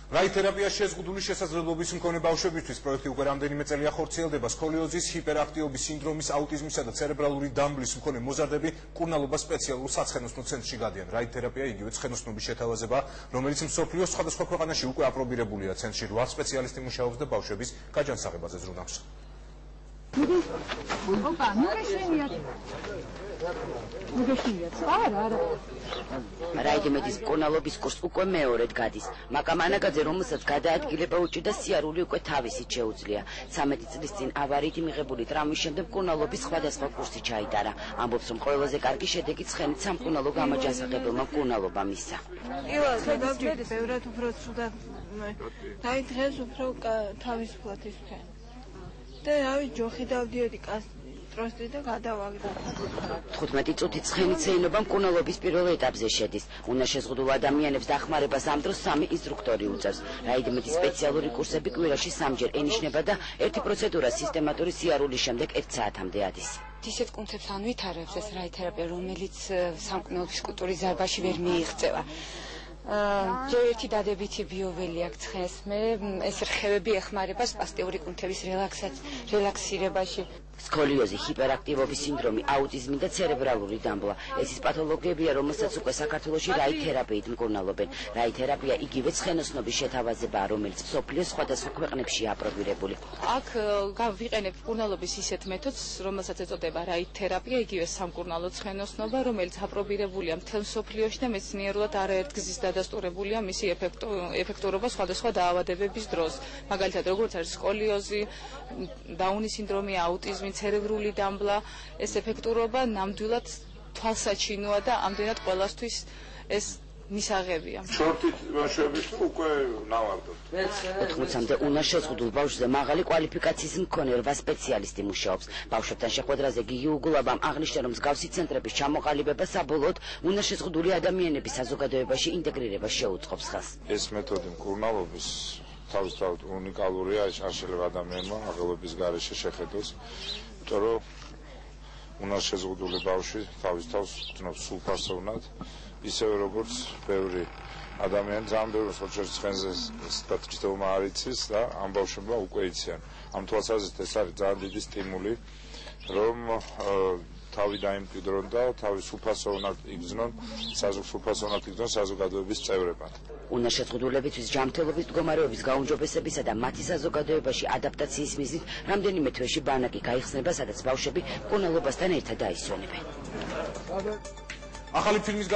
რაითერაპია შეზღუდული შესაძლებლობის მქონე ბავშვებისთვის პროექტი უკვე რამდენიმე წელია ხორციელდება. სკოლიოზის, ჰიპერაქტიობის სინდრომის, აუტიზმისა და ცერებრალური დამბლის მქონე მოზარდები მკურნალობას სპეციალურ საცხენოსნო ცენტრში გადიან. რაითერაპია იგივე ცხენოსნობის შეთავაზება, რომელიც მსოფლიოს სხვადასხვა ქვეყანაში უკვე აპრობირებულია. ცენტრში 8 სპეციალისტი მუშაობს და ბავშვების გაჯანსაღებაზე ზრუნავს. რაიდიმედის მკურნალობის კურსს უკვე მეორედ გადის. მაკამანაგაძე, რომელსაც გადაადგილება უჭირდა, სიარული უკვე თავისით შეუძლია. 13 წლის წინ ავარიით მიღებული ტრამვის შემდეგ მკურნალობის სხვადასხვა კურსი ჩაიტარა. ამბობს, რომ ყველაზე კარგი შედეგი ცხენით სამკურნალო გამაჯანსაღებელმა მკურნალობა მისცა. ბევრად უფრო ცუდად დაიწყეს უფრო თავისუფლად ის თქვენ. და რავი, ჯოხი დავდიოდი ტროსტი და გადავაგდო. 15 წუთით ცხენით შეინობა მკურნალობის პირველ ეტაპზე შედის. უნაშეზღუდულ ადამიანებს დახმარებას ამ დროს 3 ინსტრუქტორი უწევს. რაიდიმედის სპეციალური კურსები კვირაში 3-ჯერ ენიშნება და ერთი პროცედურა სისტემატური სიარულის შემდეგ 1 საათამდე ადის. ისეთ კუნთებს ანვითარებს ეს რაითერაპია, რომელიც სამკურნალობის კულტურის ზარბაში ვერ მიიღწევა. ჯერ ერთი დადებითი ბიოველი აქვს ცხენს, მე ეს რხევები ეხმარება სპასტიური კუნთების რელაქსირებაში. სკოლიოზი, ჰიპერაქტიობის სინდრომი, აუტიზმი და ცერებრალური დამბლა. ეს ის პათოლოგიებია, რომელსაც უკვე საქართველოში რაითერაპიით მკურნალობენ. რაითერაპია იგივე ცხენოსნობის შეთავაზებაა, რომელიც მსოფლიოს სხვადასხვა ქვეყნებშია აპრობირებული. აქ ვიყენებ მკურნალობის ისეთ მეთოდს, რომელსაც ეწოდება რაითერაპია, იგივე სამკურნალო ცხენოსნობა, რომელიც აპრობირებულია მთელ მსოფლიოში და მეცნიერულად არაერთგზის დადასტურებულია მისი ეფექტურობა სხვადასხვა დაავადებების დროს. მაგალითად, როგორც არის სკოლიოზი, დაუნის სინდრომი, აუტიზმი, ცერებრული დამბლა, ეს ეფექტურობა ნამდვილად თვალსაჩინოა და ამდენად ყველასთვის ეს მისაღებია. შორტით ბავშვების უკვე ნავარდოთ. 80-მდე უნაშეზღუდულ ბავშვზე მაღალი კვალიფიკაციის მქონე 8 სპეციალისტი მუშაობს. ბავშვებთან შეხვედრაზე გიგი უგულაბამ აღნიშნა, რომ მსგავსი ცენტრების ჩამოყალიბება საბოლოოდ უნაშეზღუდული ადამიანების საზოგადოებაში ინტეგრირებას შეუწყობს ხელს. ეს მეთოდი მკურნალობის თავისთავად უნიკალურია, არ შეიძლება ადამიანმა აღელვების გარეშე შეხედოს, იმიტომ რომ უნაშეზღუდული ბავშვი თავის თავს გრძნობს სულფასოვნად, ისევე როგორც ბევრი ადამიანი ძალიან ბევრი ხოჭერს ცხენზე სტატისტიკა არ იცის და ამ ბავშვებმა უკვე იციან. ამ თვალსაზრისით ეს არის ძალიან დიდი სტიმული, რომ თავი დაიმკვიდრონ და თავი სულფასოვნად იგრძნონ საზოგადოების წევრებად. უნაშეზღუდულებისთვის ჯანმრთელობის მდგომარეობის გაუმჯობესებისა და მათი საზოგადოებაში ადაპტაციის მიზნით რამდენიმე თვეში ბანაკი გაიხსნება, სადაც ბავშვები მკურნალობასთან ერთად დაისვენებენ. ახალი ფილმის